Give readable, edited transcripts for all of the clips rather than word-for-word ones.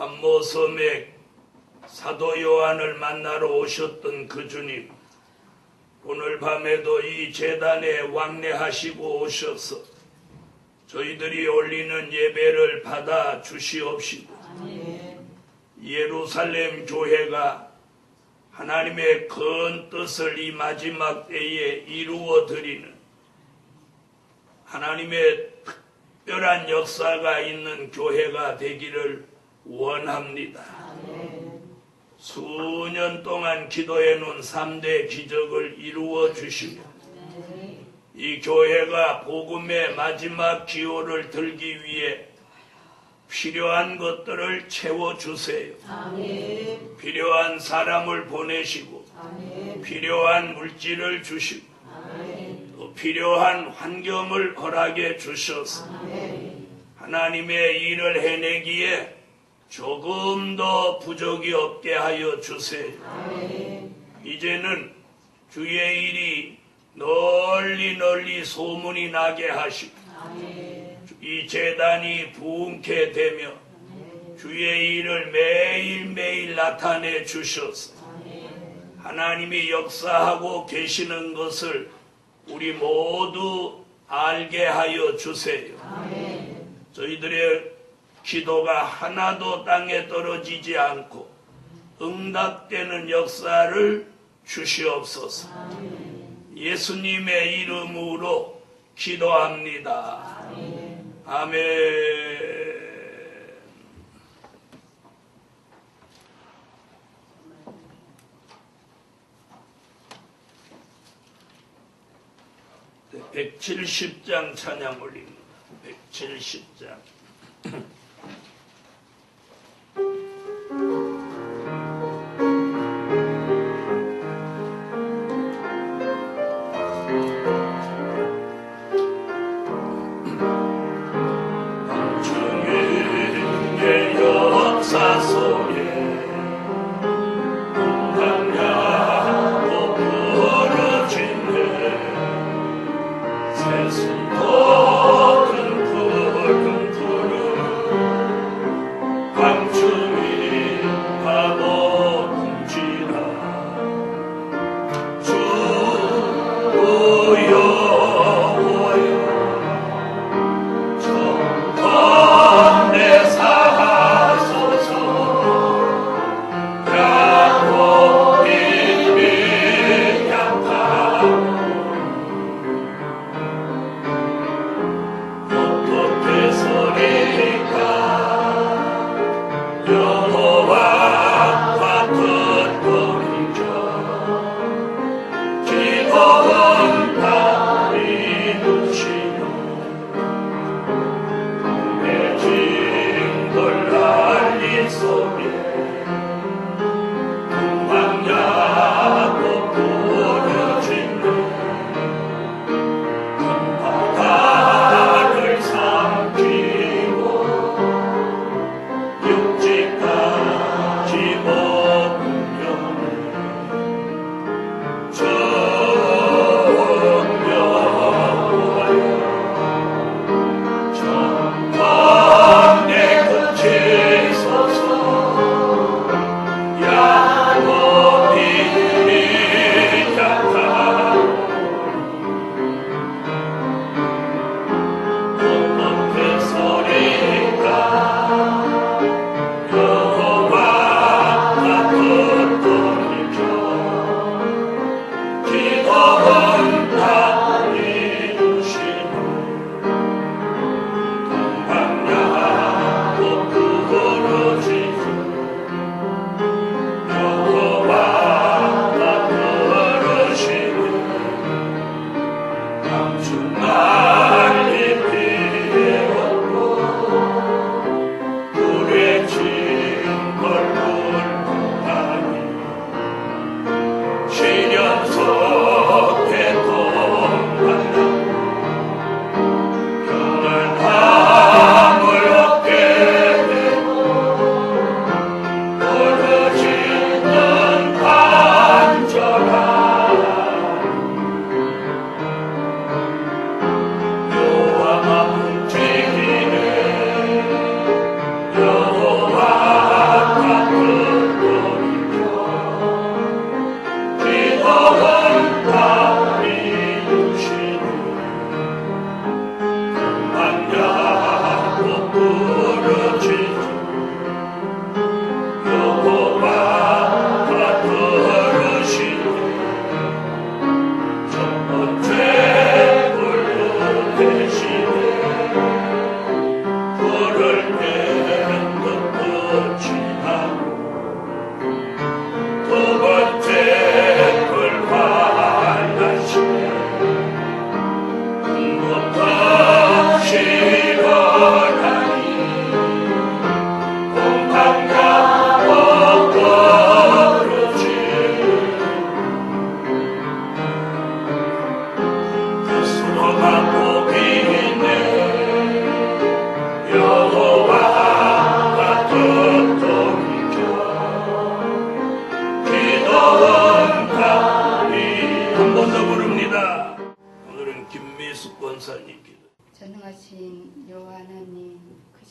pat모섬에 사도 요한을 만나러 오셨던 그 주님, 오늘 밤에도 이 제단에 왕래하시고 오셔서 저희들이 올리는 예배를 받아 주시옵시고, 예루살렘 교회가 하나님의 큰 뜻을 이 마지막 때에 이루어 드리는 하나님의 특별한 역사가 있는 교회가 되기를 원합니다. 수년 동안 기도해 놓은 3대 기적을 이루어 주시고, 이 교회가 복음의 마지막 기호를 들기 위해 필요한 것들을 채워주세요. 필요한 사람을 보내시고, 필요한 물질을 주시고, 또 필요한 환경을 허락해 주셔서 하나님의 일을 해내기에 조금 더 부족이 없게 하여 주세요. 이제는 주의 일이 널리 소문이 나게 하시고, 이 제단이 부흥케 되며 주의 일을 매일매일 나타내 주셔서 하나님이 역사하고 계시는 것을 우리 모두 알게 하여 주세요. 저희들의 기도가 하나도 땅에 떨어지지 않고 응답되는 역사를 주시옵소서. 예수님의 이름으로 기도합니다. 아멘. 170장 찬양 올립니다. 170장. 주님의 역사 속에 풍랑야고 부러지네. 새순도는 푸른 푸른 황충이 파도 훔치다. 주여 내 끝에 서서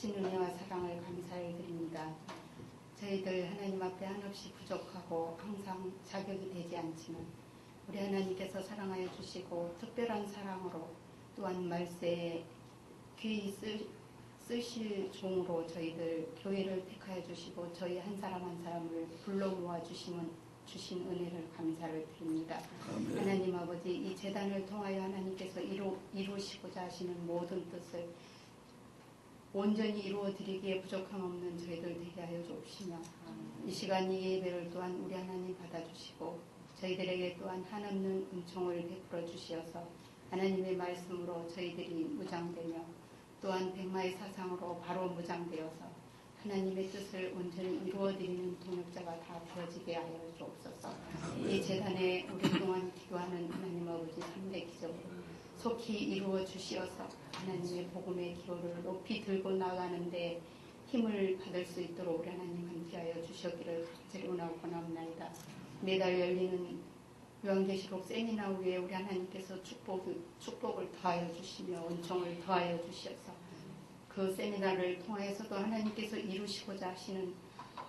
크신 은혜와 사랑을 감사를 드립니다. 저희들 하나님 앞에 한없이 부족하고 항상 자격이 되지 않지만 우리 하나님께서 사랑하여 주시고 특별한 사랑으로 또한 말세에 귀히 쓰실 종으로 저희들 교회를 택하여 주시고 저희 한 사람 한 사람을 불러 모아 주신 은혜를 감사를 드립니다. 아멘. 하나님 아버지, 이 재단을 통하여 하나님께서 이루시고자 하시는 모든 뜻을 온전히 이루어드리기에 부족함 없는 저희들 되게 하여 주옵시며 이 시간 이 예배를 또한 우리 하나님 받아주시고 저희들에게 또한 한없는 은총을 베풀어 주시어서 하나님의 말씀으로 저희들이 무장되며 또한 백마의 사상으로 바로 무장되어서 하나님의 뜻을 온전히 이루어드리는 동역자가 다 되어지게 하여 주옵소서. 이 재단에 오랫동안 기도하는 하나님 아버지 3대 기적으로 속히 이루어 주시어서 하나님의 복음의 기호를 높이 들고 나가는데 힘을 받을 수 있도록 우리 하나님 함께하여 주셨기를 간절히 원하옵나이다. 매달 열리는 요한계시록 세미나 위에 우리 하나님께서 축복을 더하여 주시며 은총을 더하여 주셔서 그 세미나를 통해서도 하나님께서 이루시고자 하시는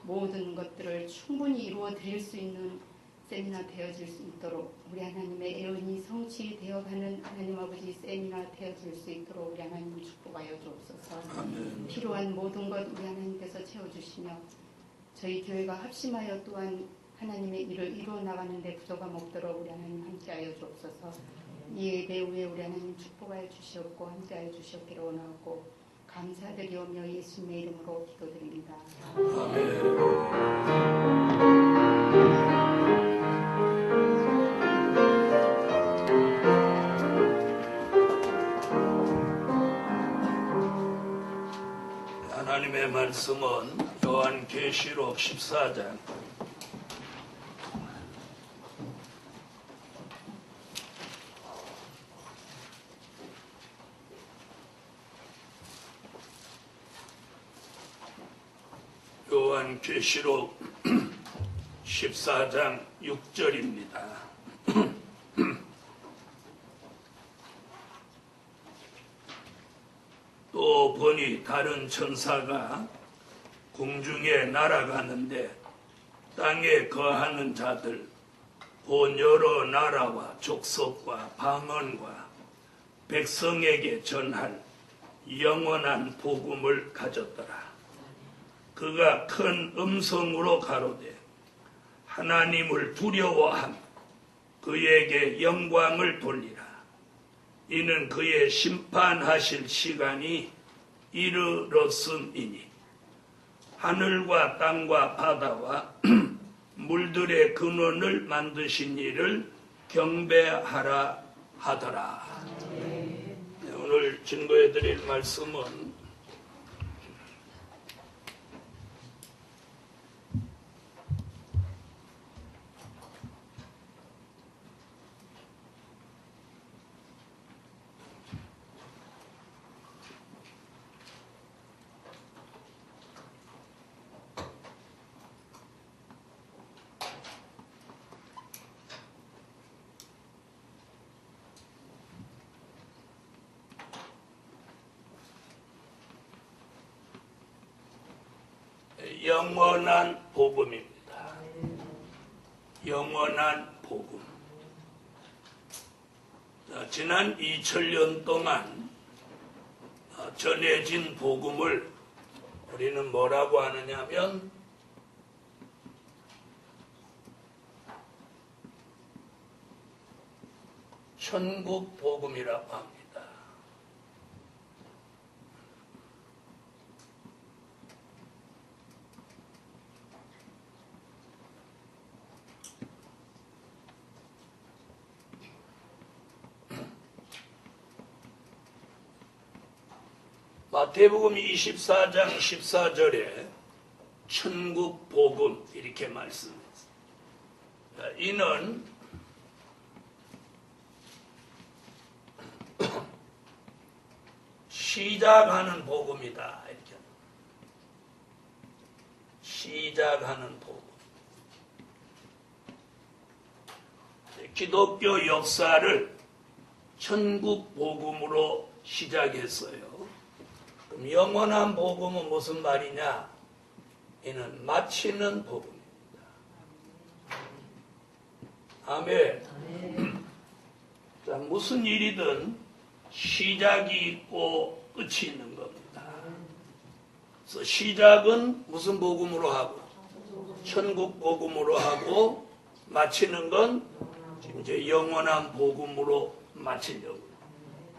모든 것들을 충분히 이루어 드릴 수 있는 세미나 되어질 수 있도록 우리 하나님의 애언이 성취되어가는 하나님 아버지 세미나 되어질 수 있도록 우리 하나님 축복하여 주옵소서. 아멘. 필요한 모든 것 우리 하나님께서 채워주시며 저희 교회가 합심하여 또한 하나님의 일을 이루어 나가는 데 부족함 없도록 우리 하나님 함께하여 주옵소서. 이 예배 후에 우리 하나님 축복하여 주시옵고 함께하여 주시옵기를 원하고 감사드리오며 예수님의 이름으로 기도드립니다. 하나님의 말씀은 요한계시록 14장 요한계시록 14장 6절입니다. 또 보니 다른 천사가 공중에 날아가는데 땅에 거하는 자들 본 여러 나라와 족속과 방언과 백성에게 전할 영원한 복음을 가졌더라. 그가 큰 음성으로 가로되 하나님을 두려워함 그에게 영광을 돌리라. 이는 그의 심판하실 시간이 이르렀음이니 하늘과 땅과 바다와 물들의 근원을 만드신 이를 경배하라 하더라. 네, 오늘 증거해드릴 말씀은 영원한 복음입니다. 영원한 복음. 지난 2000년 동안 전해진 복음을 우리는 뭐라고 하느냐면 천국 복음이라고 합니다. 마태복음 24장 14절에 천국 복음 이렇게 말씀했습니다. 이는 시작하는 복음이다. 이렇게 시작하는 복음. 기독교 역사를 천국 복음으로 시작했어요. 그럼 영원한 복음은 무슨 말이냐? 이는 마치는 복음입니다. 아멘. 자, 무슨 일이든 시작이 있고 끝이 있는 겁니다. 그래서 시작은 무슨 복음으로 하고 천국 복음으로 하고 마치는 건 지금 이제 영원한 복음으로 마치려고.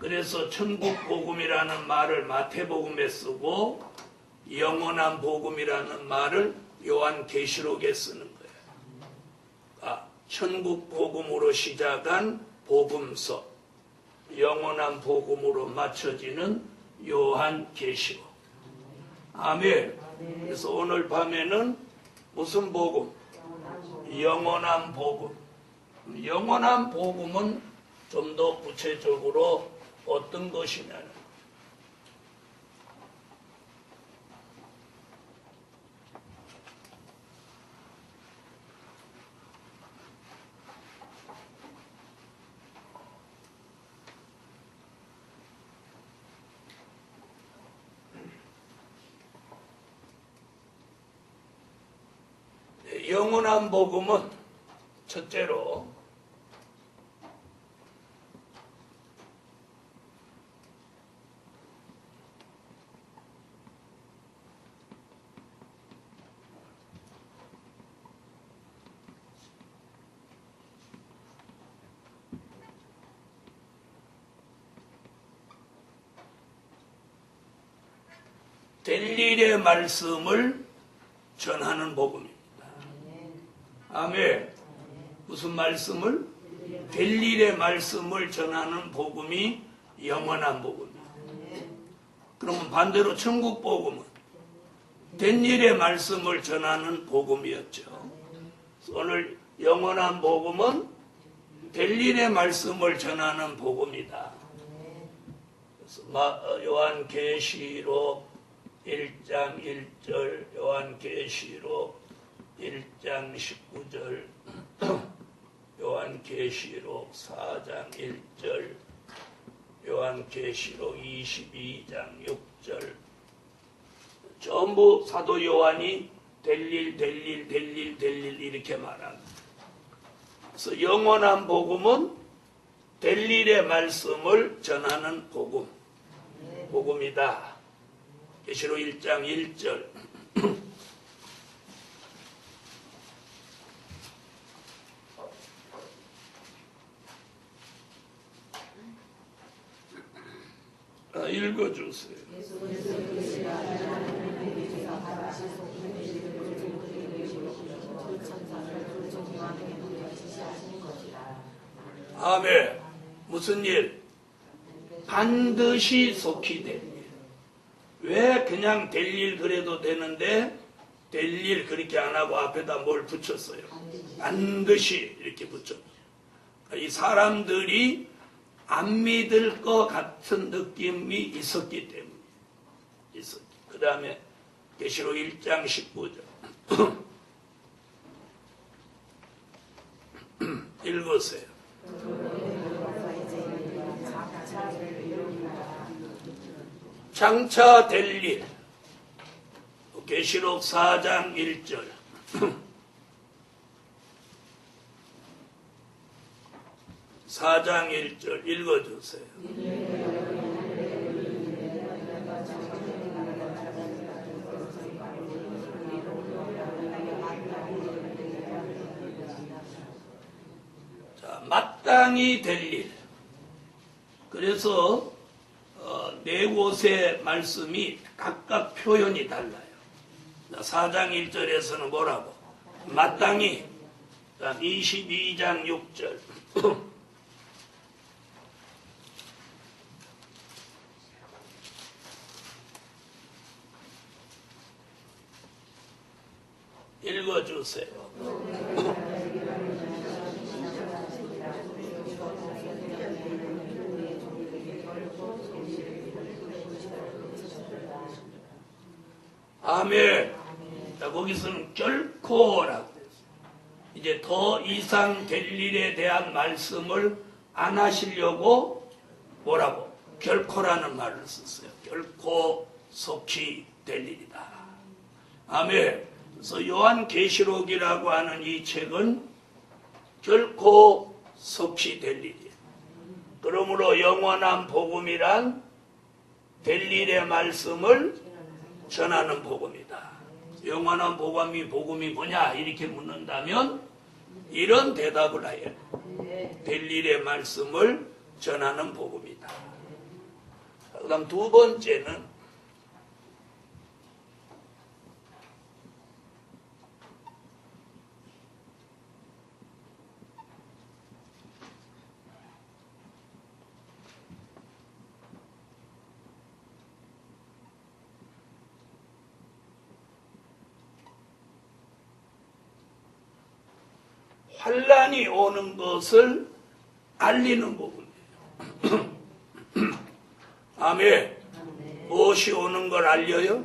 그래서 천국 복음이라는 말을 마태복음에 쓰고 영원한 복음이라는 말을 요한계시록에 쓰는 거예요. 아, 천국 복음으로 시작한 복음서, 영원한 복음으로 맞춰지는 요한계시록. 아멘. 그래서 오늘 밤에는 무슨 복음? 영원한 복음. 영원한 복음은 좀 더 구체적으로 어떤 것이냐는 영원한 복음은 첫째로 될 일의 말씀을 전하는 복음입니다. 아멘. 무슨 말씀을? 될 일의 말씀을 전하는 복음이 영원한 복음이에요. 그러면 반대로 천국 복음은 된 일의 말씀을 전하는 복음이었죠. 오늘 영원한 복음은 될 일의 말씀을 전하는 복음이다. 그래서 요한계시록 1장 1절, 요한계시록 1장 19절, 요한계시록 4장 1절, 요한계시록 22장 6절, 전부 사도 요한이 될 일 이렇게 말합니다. 그래서 영원한 복음은 될 일의 말씀을 전하는 복음이다. 계시록 1장 1절. 읽어주세요. 아멘. 무슨 일? 반드시 속히 될 일. 왜 그냥 될 일 그래도 되는데 될 일 그렇게 안 하고 앞에다 뭘 붙였어요? 반드시 이렇게 붙였죠. 이 사람들이 안 믿을 것 같은 느낌이 있었기 때문에 그 다음에 계시록 1장 19절 읽으세요. 장차 될 일. 계시록 4장 1절 4장 1절 읽어주세요. 자, 마땅히 될 일. 그래서 네 곳의 말씀이 각각 표현이 달라요. 4장 1절에서는 뭐라고? 마땅히. 22장 6절 읽어주세요. 아멘. 자, 거기서는 결코라고 했어요. 이제 더 이상 될 일에 대한 말씀을 안 하시려고 뭐라고? 결코라는 말을 썼어요. 결코 속히 될 일이다. 아멘. 그래서 요한계시록이라고 하는 이 책은 결코 속히 될 일이에요. 그러므로 영원한 복음이란 될 일의 말씀을 전하는 복음이다. 영원한 복음이 뭐냐 이렇게 묻는다면 이런 대답을 해야 돼. 될 일의 말씀을 전하는 복음이다. 그 다음 두 번째는 환란이 오는 것을 알리는 부분이에요. 아멘. 무엇이 오는 걸 알려요?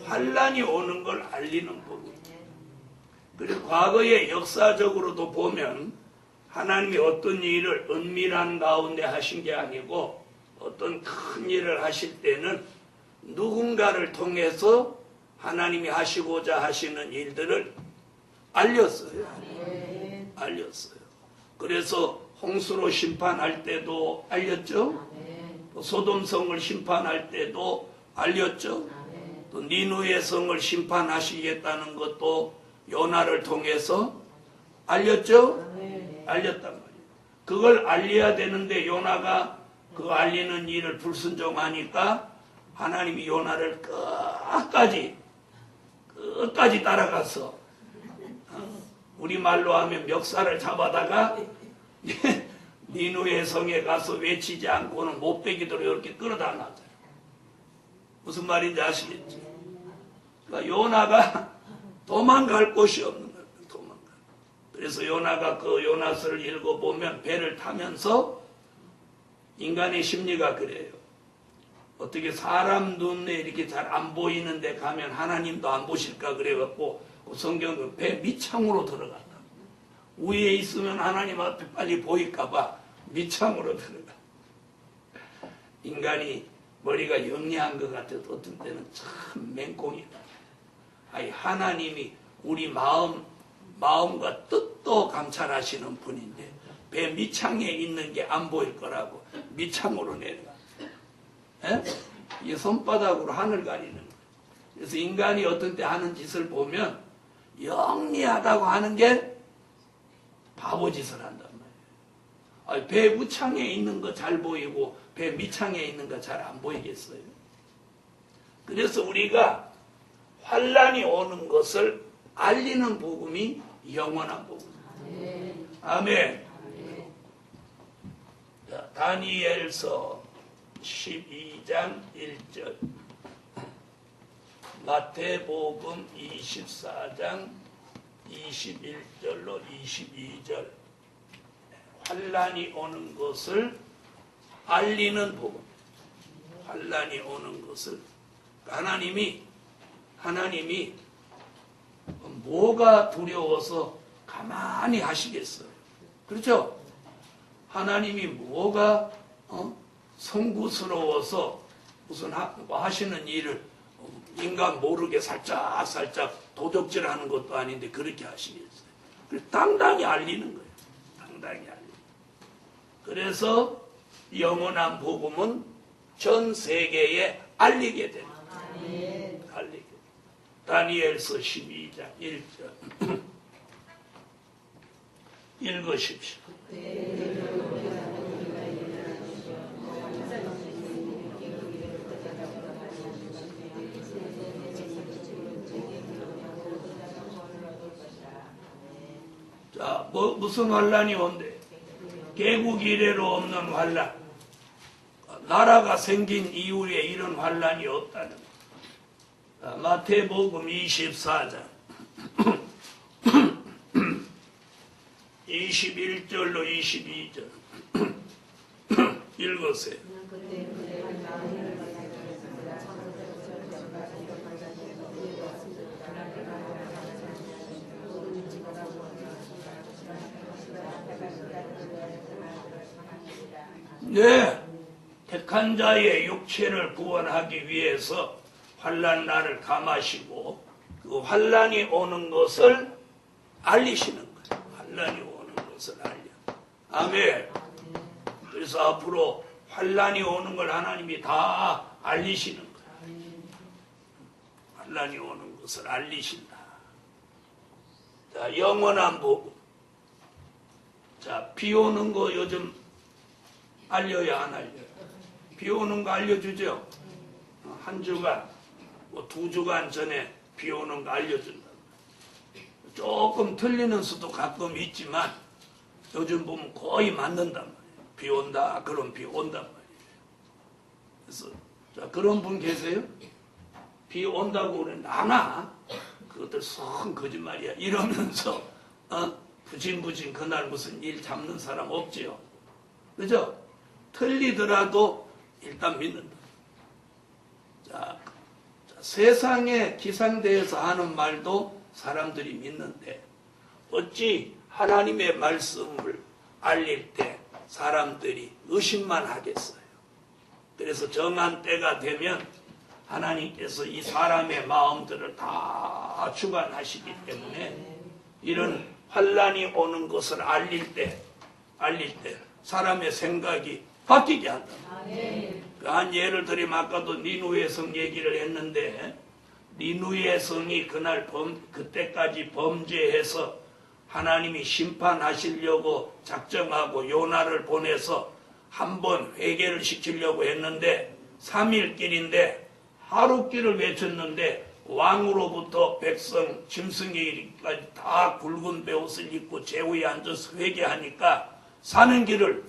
환란이 오는 걸 알리는 부분이에요. 그리고 과거의 역사적으로도 보면 하나님이 어떤 일을 은밀한 가운데 하신 게 아니고 어떤 큰 일을 하실 때는 누군가를 통해서 하나님이 하시고자 하시는 일들을 알렸어요. 알렸어요. 그래서 홍수로 심판할 때도 알렸죠. 또 소돔성을 심판할 때도 알렸죠. 또 니누의 성을 심판하시겠다는 것도 요나를 통해서 알렸죠. 알렸단 말이에요. 그걸 알려야 되는데 요나가 그 알리는 일을 불순종하니까 하나님이 요나를 끝까지 따라가서 우리말로 하면 멱살을 잡아다가 니누의 성에 가서 외치지 않고는 못 베기도록 이렇게 끌어다 놨어요. 무슨 말인지 아시겠죠? 그러니까 요나가 도망갈 곳이 없는 거예요. 그래서 요나가 그 요나서를 읽어보면 배를 타면서 인간의 심리가 그래요. 어떻게 사람 눈에 이렇게 잘 안 보이는 데 가면 하나님도 안 보실까 그래갖고 성경은 배 밑창으로 들어간다. 위에 있으면 하나님 앞에 빨리 보일까봐 밑창으로 들어가. 인간이 머리가 영리한 것 같아도 어떤 때는 참 맹꽁이다. 아니 하나님이 우리 마음과 뜻도 감찰하시는 분인데 배 밑창에 있는 게 안 보일 거라고 밑창으로 내려가. 이 손바닥으로 하늘 가리는 거예요. 그래서 인간이 어떤 때 하는 짓을 보면 영리하다고 하는 게 바보짓을 한단 말이에요. 배 우창에 있는 거 잘 보이고 배 밑창에 있는 거 잘 안 보이겠어요? 그래서 우리가 환란이 오는 것을 알리는 복음이 영원한 복음입니다. 아멘. 자, 다니엘서 12장 1절, 마태복음 24장 21절로 22절, 환란이 오는 것을 알리는 복음. 환란이 오는 것을 하나님이 뭐가 두려워서 가만히 하시겠어요? 그렇죠? 하나님이 뭐가 송구스러워서 무슨 하시는 일을 인간 모르게 살짝 도적질하는 것도 아닌데 그렇게 하시겠어요? 그래서 당당히 알리는 거예요. 당당히 알리는 거예요. 그래서 영원한 복음은 전 세계에 알리게 됩니다. 알리게. 다니엘서 12장 1절 읽으십시오. 자, 무슨 환란이 온대? 개국 이래로 없는 환란. 나라가 생긴 이후에 이런 환란이 없다는 거예요. 마태복음 24장 21절로 22절 읽으세요. 네, 택한 자의 육체를 구원하기 위해서 환난 날을 감하시고 그 환난이 오는 것을 알리시는 거예요. 환난이 오는 것을 알려. 아멘. 그래서 앞으로 환난이 오는 걸 하나님이 다 알리시는 거예요. 환난이 오는 것을 알리신다. 자, 영원한 복음. 자, 비 오는 거 요즘 알려야 안 알려요? 비 오는 거 알려주죠? 한 주간, 뭐 2주간 전에 비 오는 거 알려준다. 조금 틀리는 수도 가끔 있지만 요즘 보면 거의 맞는단 말이에요. 비 온다, 그럼 비 온단 말이에요. 그래서 자, 그런 분 계세요? 비 온다고 그러는데 안 와. 그것들 썩 거짓말이야. 이러면서 부진부진 그날 무슨 일 잡는 사람 없지요. 그죠? 틀리더라도 일단 믿는다. 자, 세상의 기상대에서 하는 말도 사람들이 믿는데 어찌 하나님의 말씀을 알릴 때 사람들이 의심만 하겠어요. 그래서 정한 때가 되면 하나님께서 이 사람의 마음들을 다 주관하시기 때문에 이런 환난이 오는 것을 알릴 때 사람의 생각이 바뀌게 한다. 한 예를 들면 아까도 니누의 성 얘기를 했는데 니누의 성이 그때까지 범죄해서 하나님이 심판하시려고 작정하고 요나를 보내서 한번 회개를 시키려고 했는데 3일길인데 하루길을 외쳤는데 왕으로부터 백성 짐승이까지 다 굵은 베옷을 입고 제위에 앉아서 회개하니까 사는 길을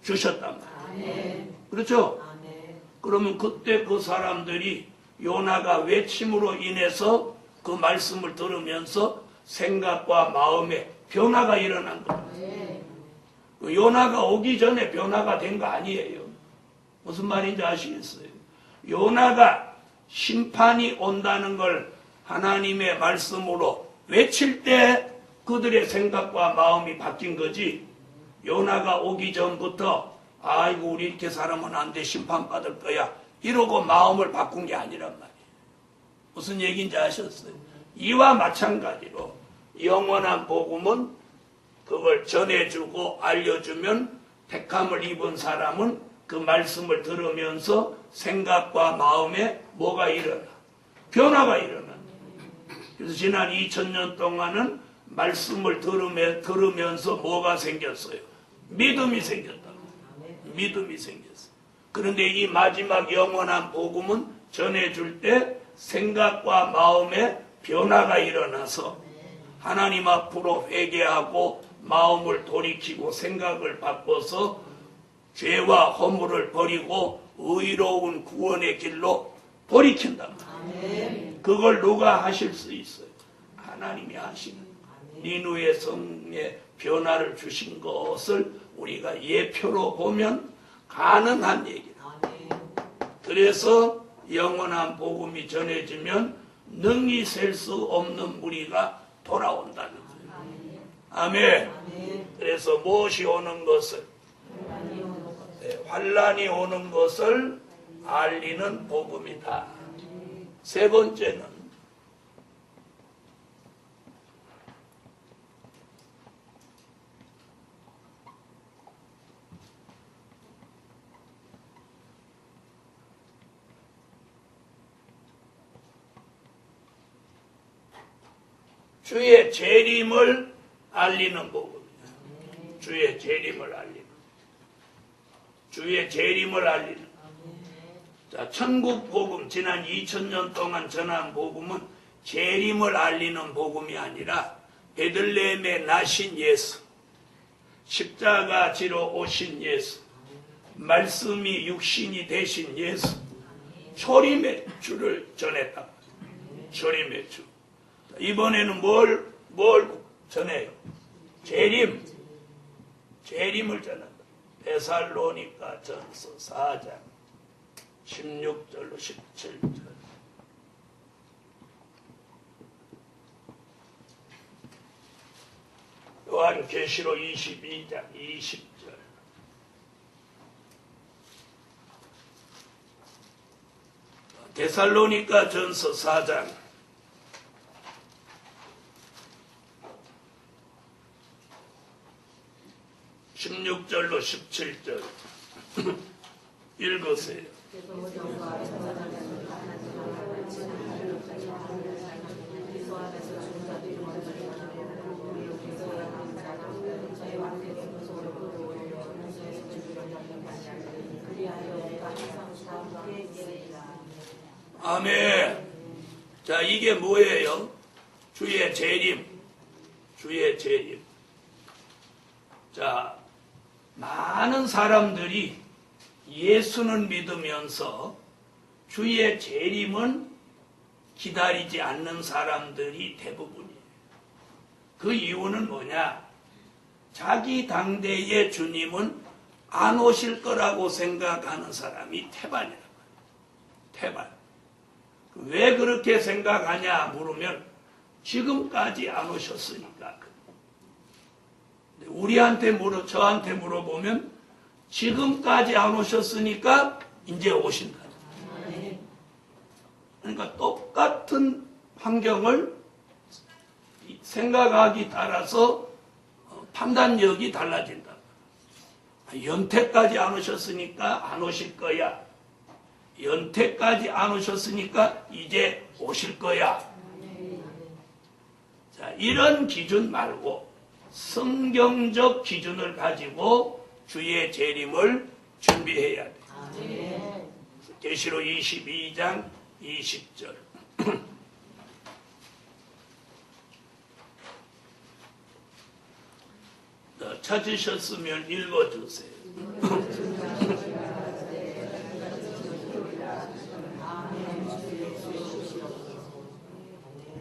주셨단 말이에요. 그렇죠? 그러면 그때 그 사람들이 요나가 외침으로 인해서 그 말씀을 들으면서 생각과 마음에 변화가 일어난 거예요. 요나가 오기 전에 변화가 된 거 아니에요. 무슨 말인지 아시겠어요? 요나가 심판이 온다는 걸 하나님의 말씀으로 외칠 때 그들의 생각과 마음이 바뀐 거지. 요나가 오기 전부터 아이고 우리 이렇게 살아면 안 돼, 심판받을 거야 이러고 마음을 바꾼 게 아니란 말이에요. 무슨 얘기인지 아셨어요? 이와 마찬가지로 영원한 복음은 그걸 전해주고 알려주면 택함을 입은 사람은 그 말씀을 들으면서 생각과 마음에 뭐가 일어나? 변화가 일어나. 그래서 지난 2000년 동안은 말씀을 들으면서 뭐가 생겼어요? 믿음이 생겼다. 믿음이 생겼어. 그런데 이 마지막 영원한 복음은 전해줄 때 생각과 마음에 변화가 일어나서 하나님 앞으로 회개하고 마음을 돌이키고 생각을 바꿔서 죄와 허물을 버리고 의로운 구원의 길로 돌이킨다. 그걸 누가 하실 수 있어요? 하나님이 하시는 거예요. 니누의 성에 변화를 주신 것을 우리가 예표로 보면 가능한 얘기다. 그래서 영원한 복음이 전해지면 능히 셀 수 없는 무리가 돌아온다는 거예요. 아멘. 그래서 무엇이 오는 것을? 환난이 오는 것을 알리는 복음이다. 세 번째는 주의 재림을 알리는 복음이다. 주의 재림을 알리는. 주의 재림을 알리는. 자, 천국 복음, 지난 2000년 동안 전한 복음은 재림을 알리는 복음이 아니라 베들레헴에 나신 예수, 십자가 지러 오신 예수, 말씀이 육신이 되신 예수, 초림의 주를 전했다. 초림의 주. 이번에는 뭘 전해요? 재림을 전한다. 데살로니가 전서 4장 16절로 17절. 요한계시록 22장 20절. 데살로니가 전서 4장 16절로 17절 읽으세요. 아멘. 자, 이게 뭐예요? 주의 재림. 주의 재림. 자, 많은 사람들이 예수는 믿으면서 주의 재림은 기다리지 않는 사람들이 대부분이에요. 그 이유는 뭐냐? 자기 당대의 주님은 안 오실 거라고 생각하는 사람이 태반이라고 해요. 태반. 왜 그렇게 생각하냐 물으면 지금까지 안 오셨으니까. 우리한테 저한테 물어보면 지금까지 안 오셨으니까 이제 오신다. 그러니까 똑같은 환경을 생각하기 따라서 판단력이 달라진다. 연태까지 안 오셨으니까 안 오실 거야. 연태까지 안 오셨으니까 이제 오실 거야. 자, 이런 기준 말고 성경적 기준을 가지고 주의 재림을 준비해야 돼. 계시록 22장 20절. 찾으셨으면 읽어주세요.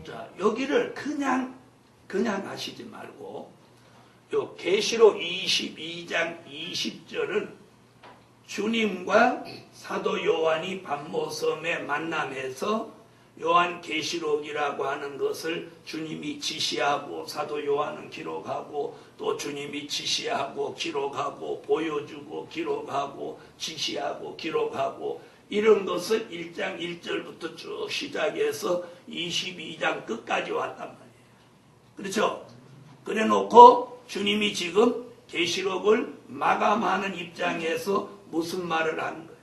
자, 여기를 그냥 하시지 말고 요 계시록 22장 20절은 주님과 사도 요한이 밤모섬에 만남해서 요한 계시록이라고 하는 것을 주님이 지시하고 사도 요한은 기록하고 또 주님이 지시하고 기록하고 보여주고 기록하고 지시하고 기록하고 이런 것을 1장 1절부터 쭉 시작해서 22장 끝까지 왔단 말이에요. 그렇죠? 그래 놓고 주님이 지금 계시록을 마감하는 입장에서 무슨 말을 하는 거예요?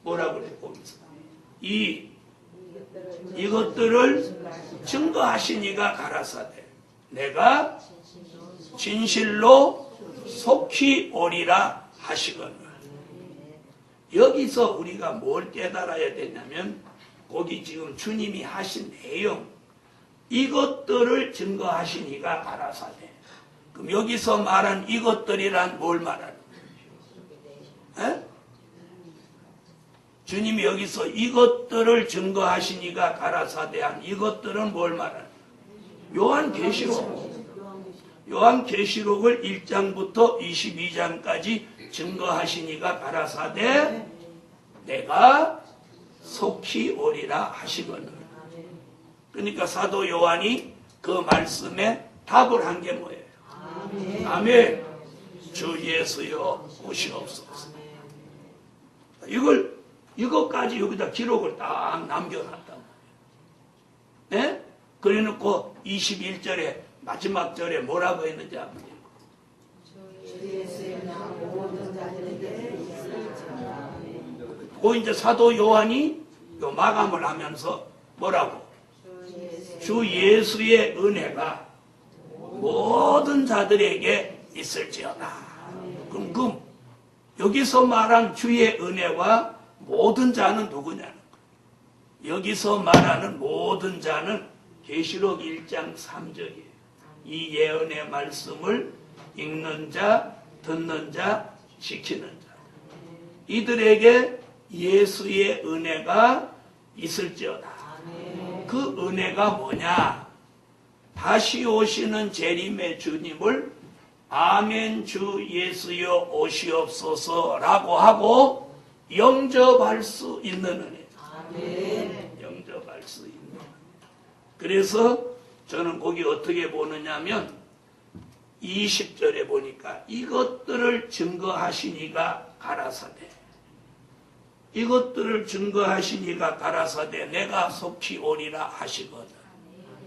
뭐라고 그래요? 거기서 이것들을 증거하시니가 가라사대 내가 진실로 속히 오리라 하시거늘. 여기서 우리가 뭘 깨달아야 되냐면 거기 지금 주님이 하신 내용 이것들을 증거하시니가 가라사대. 그럼 여기서 말한 이것들이란 뭘 말하는 거예요? 주님이 여기서 이것들을 증거하시니가 가라사대한 이것들은 뭘 말하는 거예요? 요한계시록을 1장부터 22장까지 증거하시니가 가라사대 내가 속히 오리라 하시거늘. 그러니까 사도 요한이 그 말씀에 답을 한 게 뭐예요? 아멘. 주 예수여 오시옵소서. 이것까지 여기다 기록을 딱 남겨놨단 말이에요. 네? 그래 놓고 21절에 마지막 절에 뭐라고 했는지 한번 그 이제 사도 요한이 요 마감을 하면서 뭐라고? 주 예수의 은혜가 모든 자들에게 있을지어다. 그럼 여기서 말한 주의 은혜와 모든 자는 누구냐는 거예요. 여기서 말하는 모든 자는 계시록 1장 3절이에요. 이 예언의 말씀을 읽는 자, 듣는 자, 지키는 자. 이들에게 예수의 은혜가 있을지어다. 그 은혜가 뭐냐? 다시 오시는 재림의 주님을 아멘 주 예수여 오시옵소서라고 하고 영접할 수 있는 은혜. 영접할 수 있는 은혜. 그래서 저는 거기 어떻게 보느냐면 20절에 보니까 이것들을 증거하시니가 가라사대 이것들을 증거하시니가 가라사대 내가 속히 오리라 하시거든.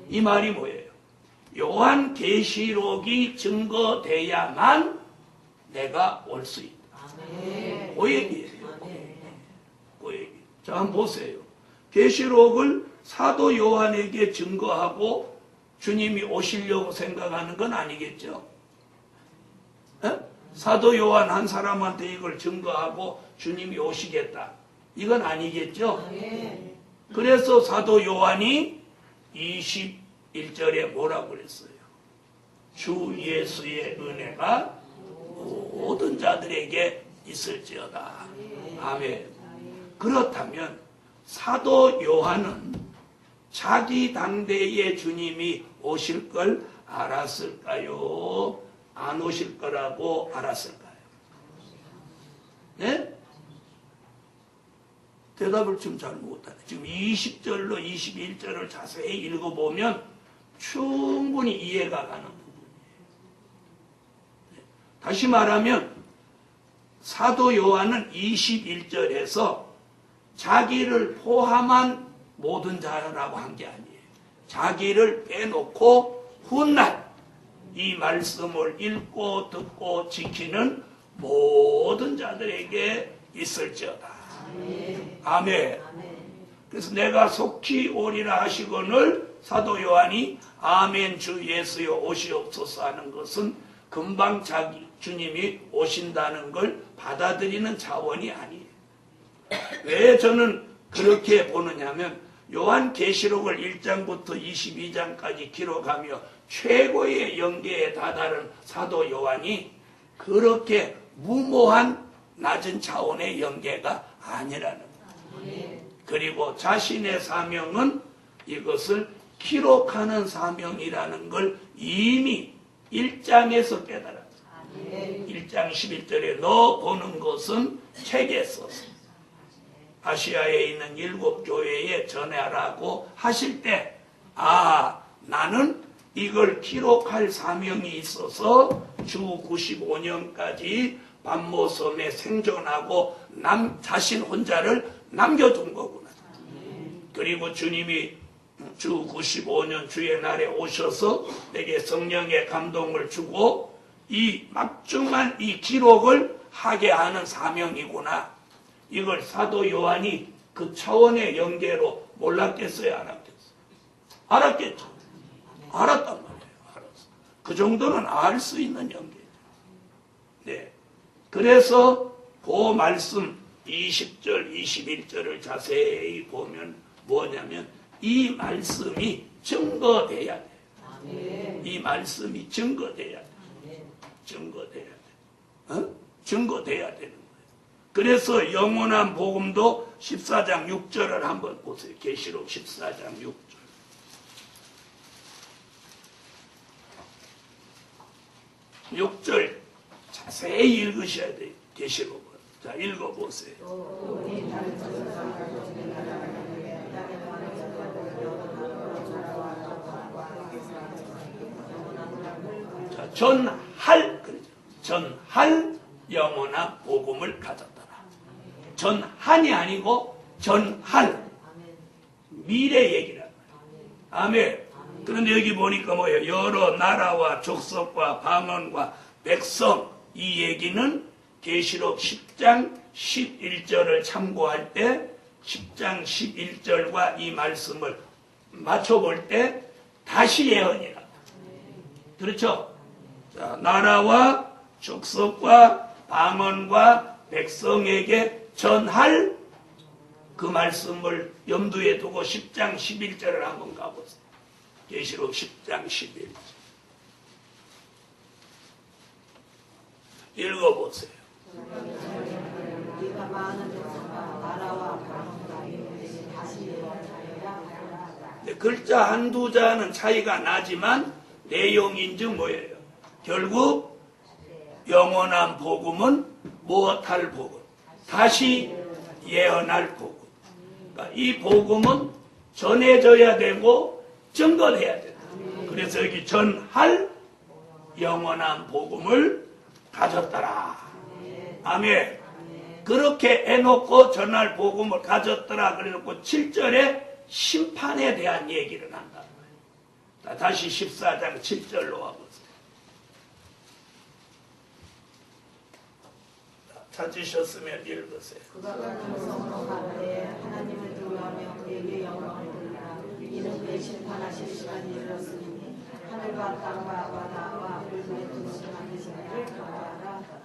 이 말이 뭐예요? 요한 계시록이 증거돼야만 내가 올 수 있다. 그 얘기예요. 그 얘기. 자, 한번 보세요. 계시록을 사도 요한에게 증거하고 주님이 오시려고 생각하는 건 아니겠죠? 에? 사도 요한 한 사람한테 이걸 증거하고 주님이 오시겠다. 이건 아니겠죠? 그래서 사도 요한이 21절에 뭐라고 그랬어요? 주 예수의 은혜가 모든 자들에게 있을지어다. 아멘. 그렇다면 사도 요한은 자기 당대에 주님이 오실 걸 알았을까요? 안 오실 거라고 알았을까요? 네? 대답을 지금 잘 못하네. 지금 20절로 21절을 자세히 읽어보면 충분히 이해가 가는 부분이에요. 다시 말하면 사도 요한은 21절에서 자기를 포함한 모든 자라고 한 게 아니에요. 자기를 빼놓고 훗날 이 말씀을 읽고 듣고 지키는 모든 자들에게 있을지어다. 아멘. 그래서 내가 속히 오리라 하시거늘 사도 요한이 아멘 주 예수여 오시옵소서 하는 것은 금방 자기 주님이 오신다는 걸 받아들이는 차원이 아니에요. 왜 저는 그렇게 보느냐면 요한 계시록을 1장부터 22장까지 기록하며 최고의 영계에 다다른 사도 요한이 그렇게 무모한 낮은 차원의 영계가 아니라는 거예요. 그리고 자신의 사명은 이것을 기록하는 사명이라는 걸 이미 1장에서 깨달았어요. 1장 11절에 너 보는 것은 책에 썼어. 아시아에 있는 7교회에 전하라고 하실 때, 나는 이걸 기록할 사명이 있어서 주 95년까지 반모섬에 생존하고 자신 혼자를 남겨둔 거구나. 그리고 주님이 주 95년 주의 날에 오셔서 내게 성령의 감동을 주고 이 막중한 이 기록을 하게 하는 사명이구나. 이걸 사도 요한이 그 차원의 연계로 몰랐겠어요? 알았겠어요? 알았겠죠? 알았단 말이에요. 알았어. 그 정도는 알 수 있는 연계죠. 네. 그래서 그 말씀 20절, 21절을 자세히 보면 뭐냐면 이 말씀이 증거돼야 돼요. 이 말씀이 증거돼야 돼요. 증거돼야 돼요. 증거돼야 되는 거예요. 그래서 영원한 복음도 14장 6절을 한번 보세요. 계시록 14장 6절. 6절 자세히 읽으셔야 돼요. 계시록을. 자, 읽어보세요. 자, 전할, 그러죠. 전할 영원한 복음을 가졌더라. 전한이 아니고 전할. 미래 얘기란 말이에요. 아멘. 그런데 여기 보니까 뭐예요? 여러 나라와 족속과 방언과 백성. 이 얘기는 계시록 10장 11절을 참고할 때 10장 11절과 이 말씀을 맞춰볼 때 다시 예언이라. 그렇죠? 자, 나라와 족속과 방언과 백성에게 전할 그 말씀을 염두에 두고 10장 11절을 한번 가보세요. 계시록 10장 11절. 읽어보세요. 네, 글자 한두 자는 차이가 나지만 내용인즉 뭐예요? 결국 영원한 복음은 무엇할 복음? 다시 예언할 복음. 그러니까 이 복음은 전해져야 되고 증거돼야 된다. 그래서 여기 전할 영원한 복음을 가졌더라. 아멘. 그렇게 해놓고 전할 복음을 가졌더라. 그래놓고 7절에 심판에 대한 얘기를 한다는 거예요. 자, 다시 14장 7절로 와보세요. 찾으셨으면 읽으세요. 그가 성으로 가되 하나님을 두려워하며 그에게 영광을 돌리라. 이는 그의 심판하실 시간이 이르렀으니 하늘과 땅과 바다와 물에 두신 만드신 이를 경외하라 하더라.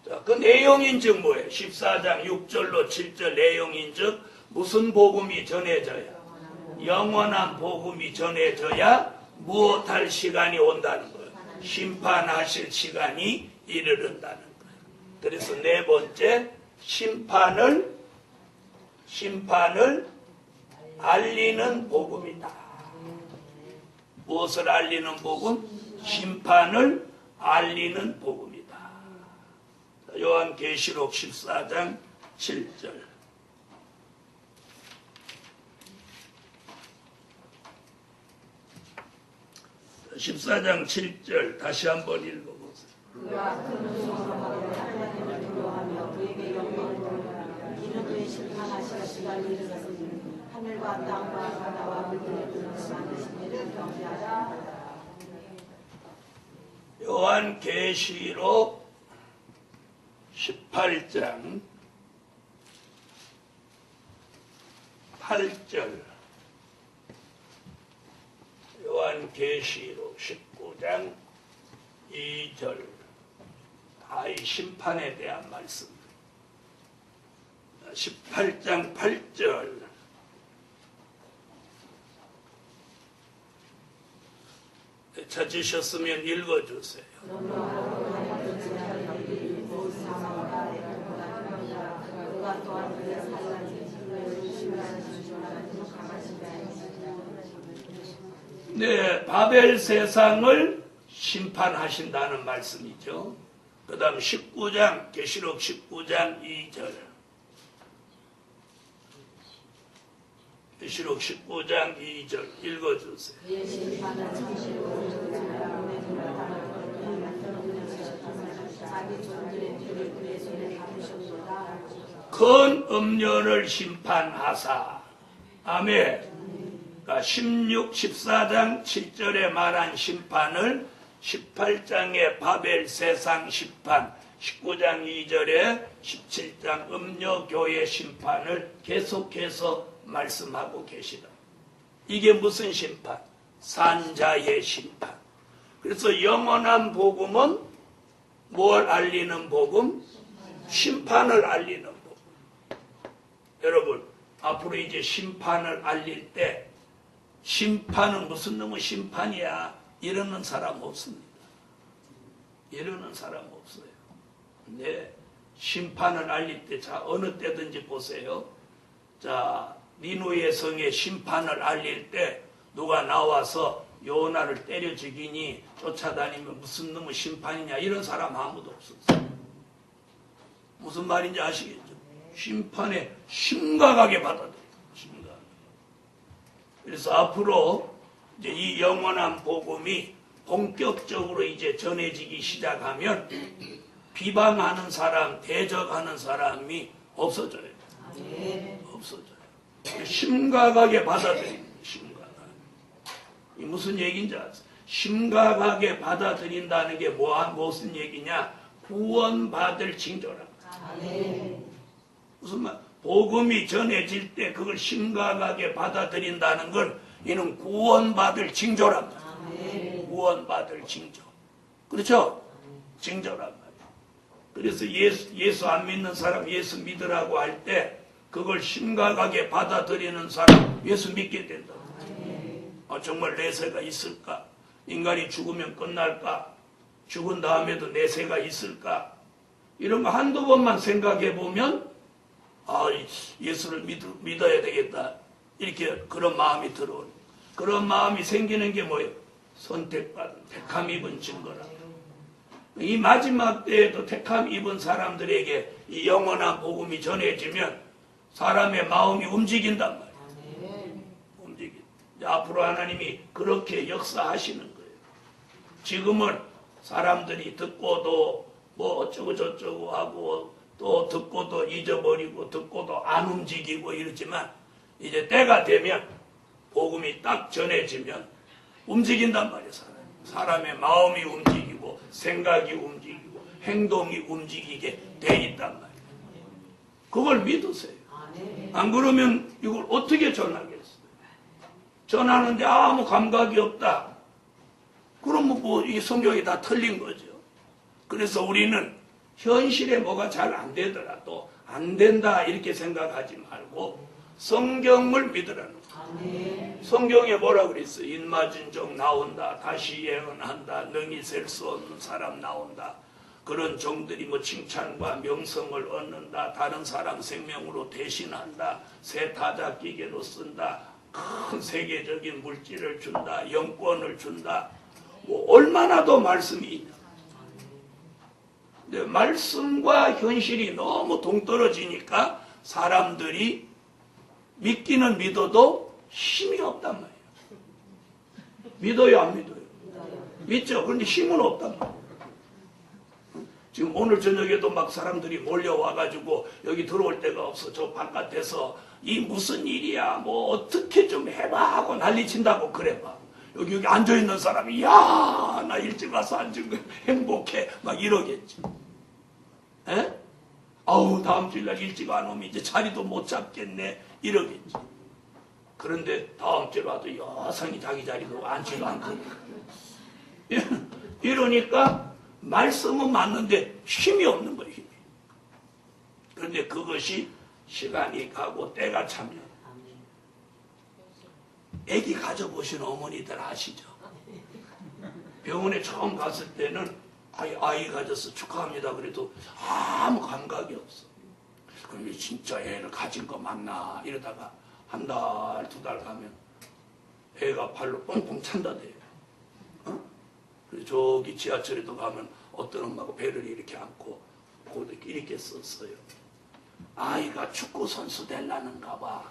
자, 그 내용인즉 뭐예요? 14장 6절로 7절 내용인즉 무슨 복음이 전해져야? 영원한 복음이 전해져야 무엇할 시간이 온다는 거예요. 심판하실 시간이 이르른다는 거예요. 그래서 네 번째, 심판을 알리는 복음이다. 무엇을 알리는 복음? 심판을 알리는 복음이다. 요한계시록 14장 7절. 14장 7절 다시 한번 읽어보세요. 그가 큰 성으로 가되 하나님을 두려워하며 그에게 영광을 돌리라. 이는 그의 심판하실 시간이 이르렀으니 하늘과 땅과 바다와 물에 두신 만드신 이를 경외하라 하더라. 요한계시록 18장 8절, 요한계시록 19장 2절, 다 이 심판에 대한 말씀. 18장 8절, 찾으셨으면 읽어주세요. 네, 바벨 세상을 심판하신다는 말씀이죠. 그 다음 19장, 계시록 19장 2절. 계시록 19장 2절 읽어주세요. 큰 음료를 심판하사. 아멘. 그러니까 14장 7절에 말한 심판을 18장의 바벨 세상 심판, 19장 2절에 17장 음료교회 심판을 계속해서 말씀하고 계시다. 이게 무슨 심판? 산자의 심판. 그래서 영원한 복음은 뭘 알리는 복음? 심판을 알리는 복음. 여러분, 앞으로 이제 심판을 알릴 때 심판은 무슨 놈의 심판이야? 이러는 사람 없습니다. 이러는 사람 없어요. 네, 심판을 알릴 때, 자, 어느 때든지 보세요. 자, 니누의 성의 심판을 알릴 때 누가 나와서 요나를 때려 죽이니 쫓아다니면 무슨 놈의 심판이냐, 이런 사람 아무도 없었어요. 무슨 말인지 아시겠죠? 심판에 심각하게 받아들여요. 심각하게. 그래서 앞으로 이제 이 영원한 복음이 본격적으로 이제 전해지기 시작하면 비방하는 사람, 대적하는 사람이 없어져요. 없어져요. 심각하게 받아들입니다. 심각하게. 이 무슨 얘기인지 아세요? 심각하게 받아들인다는 게 무슨 얘기냐? 구원받을 징조라. 무슨 말? 복음이 전해질 때 그걸 심각하게 받아들인다는 건 이는 구원받을 징조랍니다. 구원받을 징조. 그렇죠? 징조란 말이에요. 그래서 예수 안 믿는 사람 예수 믿으라고 할 때 그걸 심각하게 받아들이는 사람 예수 믿게 된다. 정말 내세가 있을까? 인간이 죽으면 끝날까? 죽은 다음에도 내세가 있을까? 이런 거 한두 번만 생각해 보면 예수를 믿어야 되겠다. 이렇게 그런 마음이 들어오는. 그런 마음이 생기는 게 뭐예요? 선택받은, 택함 입은 증거라. 이 마지막 때에도 택함 입은 사람들에게 이 영원한 복음이 전해지면 사람의 마음이 움직인단 말이에요. 움직인. 앞으로 하나님이 그렇게 역사하시는 거예요. 지금은 사람들이 듣고도 뭐 어쩌고 저쩌고 하고 또 듣고도 잊어버리고 듣고도 안 움직이고 이러지만 이제 때가 되면 복음이 딱 전해지면 움직인단 말이에요. 사람의 마음이 움직이고 생각이 움직이고 행동이 움직이게 돼 있단 말이에요. 그걸 믿으세요. 안 그러면 이걸 어떻게 전하겠어요? 전하는데 아무 감각이 없다. 그럼 뭐 이 성경이 다 틀린 거죠. 그래서 우리는 현실에 뭐가 잘 안 되더라도 안 된다 이렇게 생각하지 말고 성경을 믿으라는 거예요. 성경에 뭐라 그랬어요? 인마진정 나온다. 다시 예언한다. 능히 셀 수 없는 사람 나온다. 그런 종들이 뭐 칭찬과 명성을 얻는다. 다른 사람 생명으로 대신한다. 새 타자 기계로 쓴다. 큰 세계적인 물질을 준다. 영권을 준다. 뭐 얼마나 더 말씀이 있냐. 근데 말씀과 현실이 너무 동떨어지니까 사람들이 믿기는 믿어도 힘이 없단 말이에요. 믿어요, 안 믿어요? 믿죠. 그런데 힘은 없단 말이에요. 지금 오늘 저녁에도 막 사람들이 몰려와가지고 여기 들어올 데가 없어. 저 바깥에서 이 무슨 일이야. 뭐 어떻게 좀 해봐 하고 난리친다고 그래봐. 여기 앉아있는 사람이 야, 나 일찍 와서 앉은 거 행복해. 막 이러겠지. 에? 아우, 다음 주일날 일찍 안 오면 이제 자리도 못 잡겠네. 이러겠지. 그런데 다음 주에 와도 여성이 자기 자리도 앉지도 않고. 이러니까 말씀은 맞는데 힘이 없는 거예요. 힘이. 그런데 그것이 시간이 가고 때가 차면 애기 가져보신 어머니들 아시죠? 병원에 처음 갔을 때는 아이 가져서 축하합니다 그래도 아무 감각이 없어. 그럼 진짜 애를 가진 거 맞나 이러다가 한 달, 두 달 가면 애가 발로 뻥뻥 찬다대요. 어? 저기 지하철에도 가면 어떤 엄마가 배를 이렇게 안고 이렇게 썼어요. 아이가 축구 선수 되려는가 봐.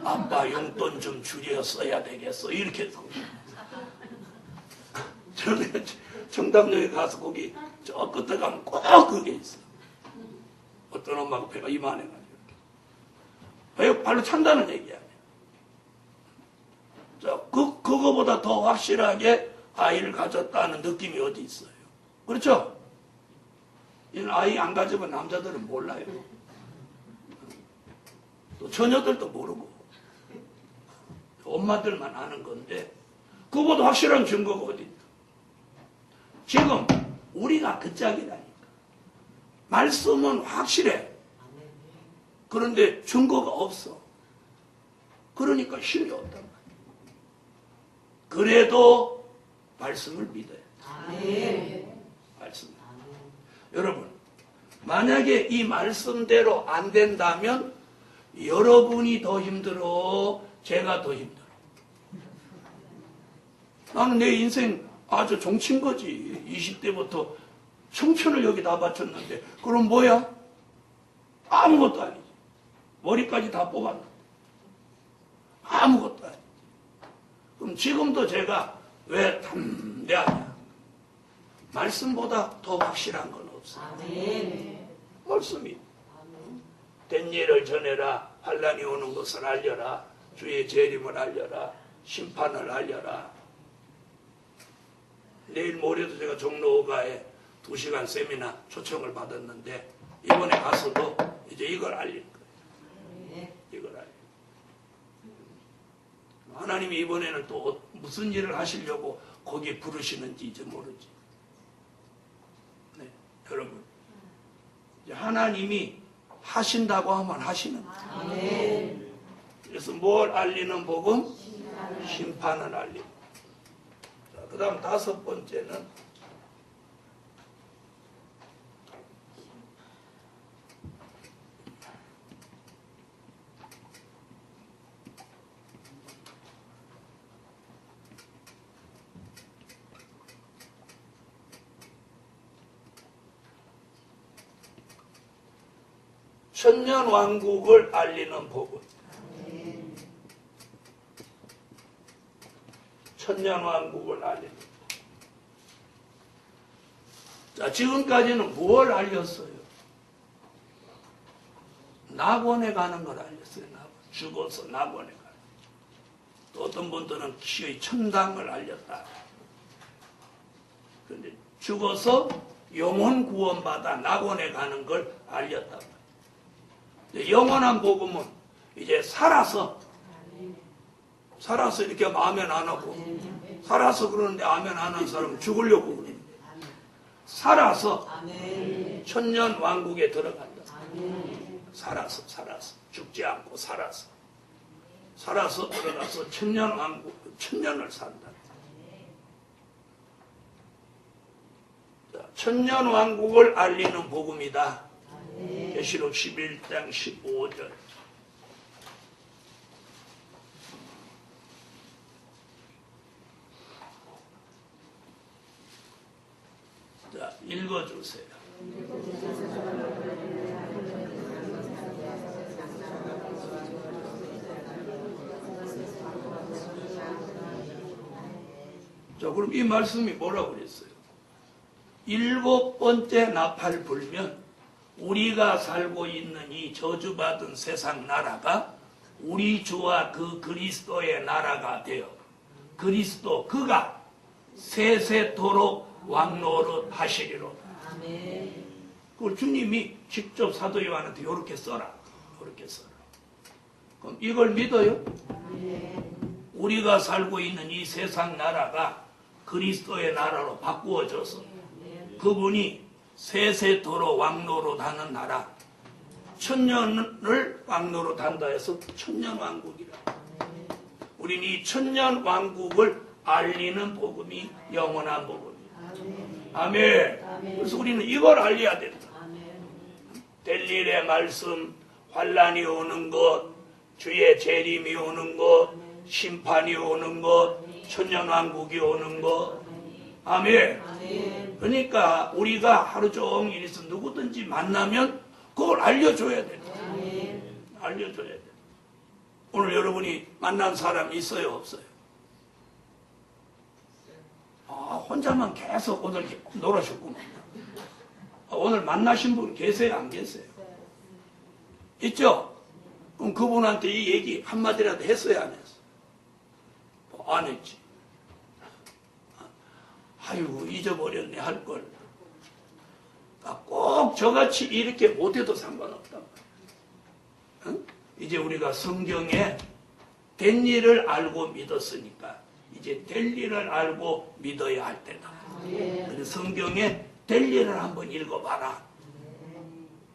아빠 용돈 좀 줄여 써야 되겠어. 이렇게 써. 저는 청담역에 가서 거기 저 끝에 가면 꼭 그게 있어. 어떤 엄마가 배가 이만해가지고 배 발로 찬다는 얘기 아니야. 자, 그거보다 더 확실하게 아이를 가졌다는 느낌이 어디 있어요? 그렇죠? 이는 아이 안 가지면 남자들은 몰라요. 또 처녀들도 모르고 엄마들만 아는 건데 그거보다 확실한 증거가 어디 있나? 지금 우리가 그 짝이라니까. 말씀은 확실해. 그런데 증거가 없어. 그러니까 힘이 없단 말이야. 그래도 말씀을 믿어요. 말씀. 여러분, 만약에 이 말씀대로 안 된다면 여러분이 더 힘들어, 제가 더 힘들어. 나는 내 인생 아주 종친 거지. 20대부터 청춘을 여기다 바쳤는데 그럼 뭐야? 아무것도 아니지. 머리까지 다 뽑았는데 아무것도 아니지. 그럼 지금도 제가 왜 담대하냐? 말씀보다 더 확실한 건 없어. 말씀이. 된 일을 전해라. 환난이 오는 것을 알려라. 주의 재림을 알려라. 심판을 알려라. 내일 모레도 제가 종로가에 2시간 세미나 초청을 받았는데 이번에 가서도 이제 이걸 알릴 거예요. 이걸 알릴 거예요. 하나님이 이번에는 또 무슨 일을 하시려고 거기에 부르시는지 이제 모르지. 네, 여러분. 이제 하나님이 하신다고 하면 하시는 거예요. 그래서 뭘 알리는 복음? 심판을 알리고. 그 다음 5번째는 천년왕국을 알리는 복음. 천년왕국을 알리는 복음. 자, 지금까지는 뭘 알렸어요? 낙원에 가는 걸 알렸어요. 죽어서 낙원에 가는. 또 어떤 분들은 기의 천당을 알렸다. 그런데 죽어서 영혼 구원받아 낙원에 가는 걸 알렸다. 영원한 복음은 이제 살아서 이렇게 하면 아멘 안 하고, 살아서 그러는데 아멘 안 하는 사람은 죽으려고 그러는데, 살아서 천년 왕국에 들어간다. 살아서 죽지 않고 살아서 들어가서 천년 왕국, 천년을 산다. 자, 천년 왕국을 알리는 복음이다. 계시록 11장 15절. 자, 읽어주세요. 자, 그럼 이 말씀이 뭐라고 그랬어요? 7번째 나팔 불면 우리가 살고 있는 이 저주받은 세상 나라가 우리 주와 그 그리스도의 나라가 되어 그리스도 그가 세세토록 왕노릇 하시리로다. 그걸 주님이 직접 사도 요한한테 이렇게 써라. 그렇게 써라. 그럼 이걸 믿어요? 우리가 살고 있는 이 세상 나라가 그리스도의 나라로 바꾸어져서 그분이 세세토록 왕노릇 하는 나라, 천년을 왕노릇 한다 해서 천년왕국이라. 우리는 이 천년왕국을 알리는 복음이 영원한 복음이에요. 아멘. 그래서 우리는 이걸 알려야 된다. 될 일의 말씀, 환란이 오는 것, 주의 재림이 오는 것, 심판이 오는 것, 천년왕국이 오는 것. 아멘. 그러니까 우리가 하루 종일 있어 누구든지 만나면 그걸 알려줘야 된다. 알려줘야 돼. 오늘 여러분이 만난 사람 있어요, 없어요? 혼자만 계속 오늘 놀아셨구만. 오늘 만나신 분 계세요, 안 계세요? 있죠? 그럼 그분한테 이 얘기 한마디라도 했어요, 안 했어요? 안 했지. 아이고, 잊어버렸네, 할 걸. 꼭 저같이 이렇게 못해도 상관없다. 응? 이제 우리가 성경에 된 일을 알고 믿었으니까 이제 될 일을 알고 믿어야 할 때다. 그래서 성경에 될 일을 한번 읽어봐라.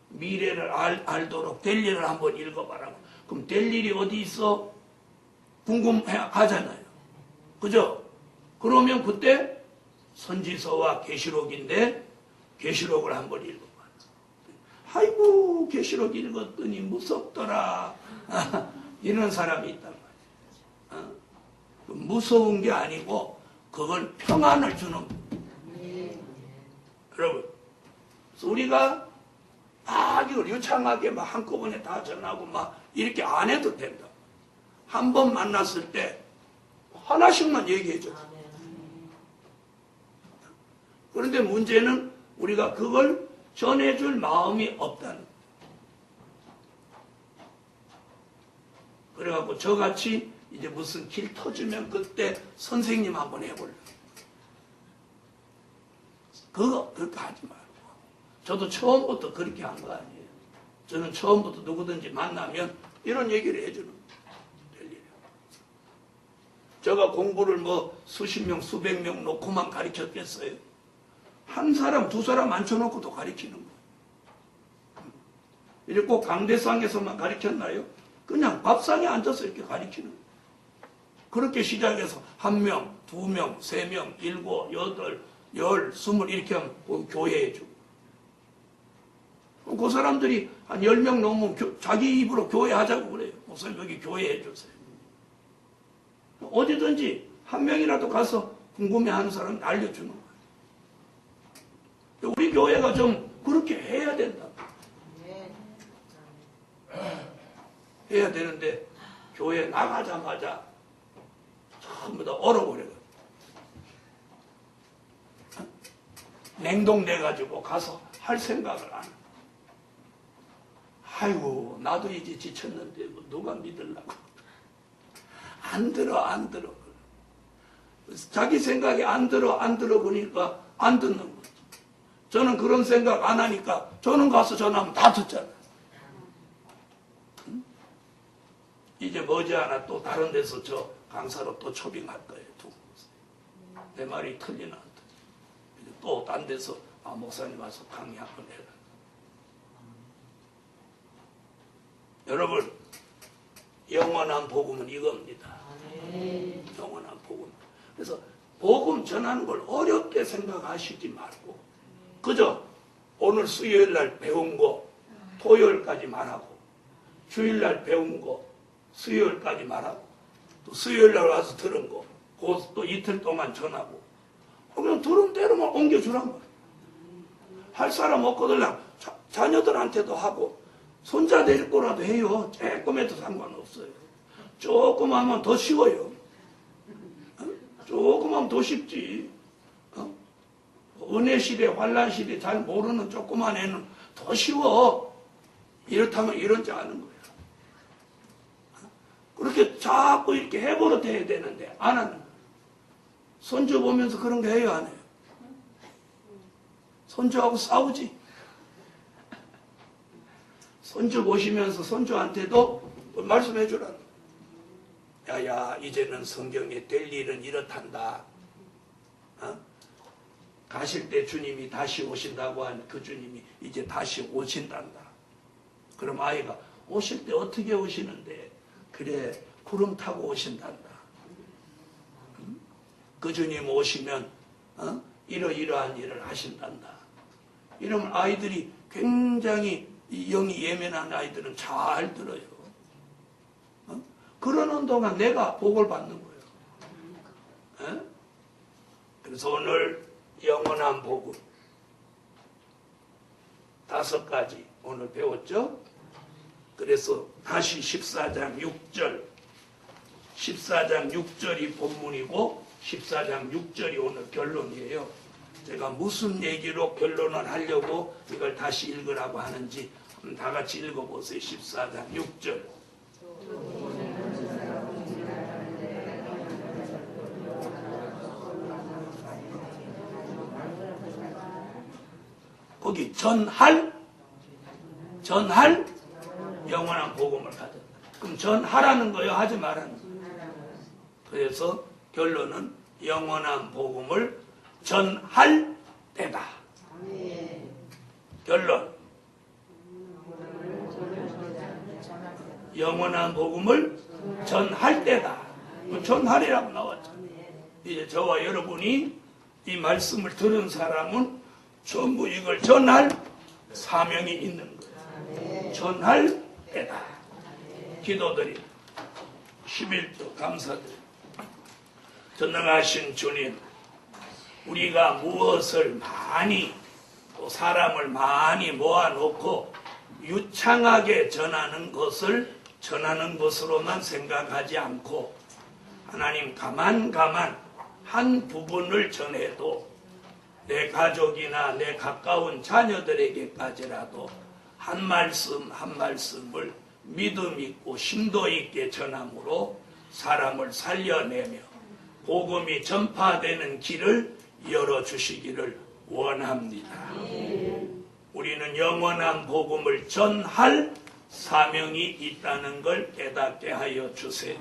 미래를 알도록 될 일을 한번 읽어봐라. 그럼 될 일이 어디 있어? 궁금해 하잖아요. 그죠? 그러면 그때 선지서와 계시록인데 계시록을 한번 읽어봐. 아이고, 계시록 읽었더니 무섭더라. 이런 사람이 있단 말이야. 무서운 게 아니고 그건 평안을 주는 거예요. 여러분, 우리가 막 이걸 유창하게 막 한꺼번에 다 전하고 막 이렇게 안 해도 된다. 한 번 만났을 때 하나씩만 얘기해 줘. 그런데 문제는 우리가 그걸 전해줄 마음이 없다는 거예요. 그래갖고 저같이 이제 무슨 길 터주면 그때 선생님 한번 해볼래. 그렇게 하지 말고. 저도 처음부터 그렇게 한 거 아니에요. 저는 처음부터 누구든지 만나면 이런 얘기를 해주는 거예요. 제가 공부를 뭐 수십 명, 수백 명 놓고만 가르쳤겠어요? 한 사람, 두 사람 앉혀놓고도 가르치는 거예요. 이렇게 꼭 강대상에서만 가르쳤나요? 그냥 밥상에 앉아서 이렇게 가르치는 거예요. 그렇게 시작해서 한 명, 두 명, 세 명, 일곱, 여덟, 열, 스물 이렇게 하면 교회해 주고. 그 사람들이 한 10명 넘으면 자기 입으로 교회하자고 그래요. 목사님 여기 교회해 주세요. 어디든지 한 명이라도 가서 궁금해하는 사람 알려주는 거예요. 우리 교회가 좀 그렇게 해야 된다. 해야 되는데 교회 나가자마자 전부 다 얼어버려요. 냉동돼가지고 가서 할 생각을 안 해. 아이고 나도 이제 지쳤는데 뭐 누가 믿으려고. 안 들어. 자기 생각이 안 들어 보니까 안 듣는 거죠. 저는 그런 생각 안 하니까 저는 가서 전화하면 다 듣잖아요. 응? 이제 머지않아 또 다른 데서 저 강사로 또 초빙할 거예요. 두고 보세요. 내 말이 틀리나 안 틀리나. 또 딴 데서 목사님 와서 강의 한번 해라. 여러분 영원한 복음은 이겁니다. 영원한 복음. 그래서 복음 전하는 걸 어렵게 생각하시지 말고 그저 오늘 수요일 날 배운 거 토요일까지 말하고 주일 날 배운 거 수요일까지 말하고 또 수요일 날 와서 들은 거 또 이틀 동안 전하고 그냥 들은 대로만 옮겨주란 말이에요. 할 사람 없거든 자녀들한테도 하고 손자 될 거라도 해요. 조금해도 상관없어요. 조금 하면 더 쉬워요. 조금 하면 더 쉽지. 은혜 시대, 환란 시대 잘 모르는 조그만 애는 더 쉬워. 이렇다면 이런지 아는 거예요. 그렇게 자꾸 이렇게 해버릇해야 되는데 안 하는 거예요. 손주 보면서 그런 게 해요, 안 해요? 손주하고 싸우지. 손주 보시면서 손주한테도 말씀해 주라는 거예요. 야야, 이제는 성경에 될 일은 이렇단다. 가실 때 주님이 다시 오신다고 한 그 주님이 이제 다시 오신단다. 그럼 아이가 오실 때 어떻게 오시는데? 그래, 구름 타고 오신단다. 그 주님 오시면 이러이러한 일을 하신단다. 이러면 아이들이 굉장히 영이 예민한 아이들은 잘 들어요. 그러는 동안 내가 복을 받는 거예요. 그래서 오늘 영원한 복음 5가지 오늘 배웠죠? 그래서 다시 14장 6절 14장 6절이 본문이고 14장 6절이 오늘 결론이에요. 제가 무슨 얘기로 결론을 하려고 이걸 다시 읽으라고 하는지 한번 다 같이 읽어보세요. 14장 6절. 거기 전할 영원한 복음을 가졌다. 그럼 전하라는 거요? 하지 말라는 거예요. 그래서 결론은 영원한 복음을 전할 때다. 결론. 영원한 복음을 전할 때다. 전하리라고 나왔죠. 이제 저와 여러분이 이 말씀을 들은 사람은 전부 이걸 전할 사명이 있는 거예요. 전할 때다. 기도드립니다. 11조 감사드립니다. 전능하신 주님, 우리가 무엇을 많이 또 사람을 많이 모아놓고 유창하게 전하는 것으로만 생각하지 않고 하나님 가만 한 부분을 전해도 내 가족이나 내 가까운 자녀들에게까지라도 한 말씀 한 말씀을 믿음 있고 심도 있게 전함으로 사람을 살려내며 복음이 전파되는 길을 열어주시기를 원합니다. 우리는 영원한 복음을 전할 사명이 있다는 걸 깨닫게 하여 주세요.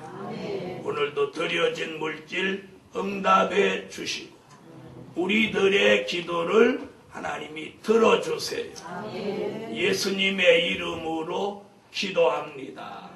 오늘도 드려진 물질 응답해 주시고 우리들의 기도를 하나님이 들어주세요. 예수님의 이름으로 기도합니다.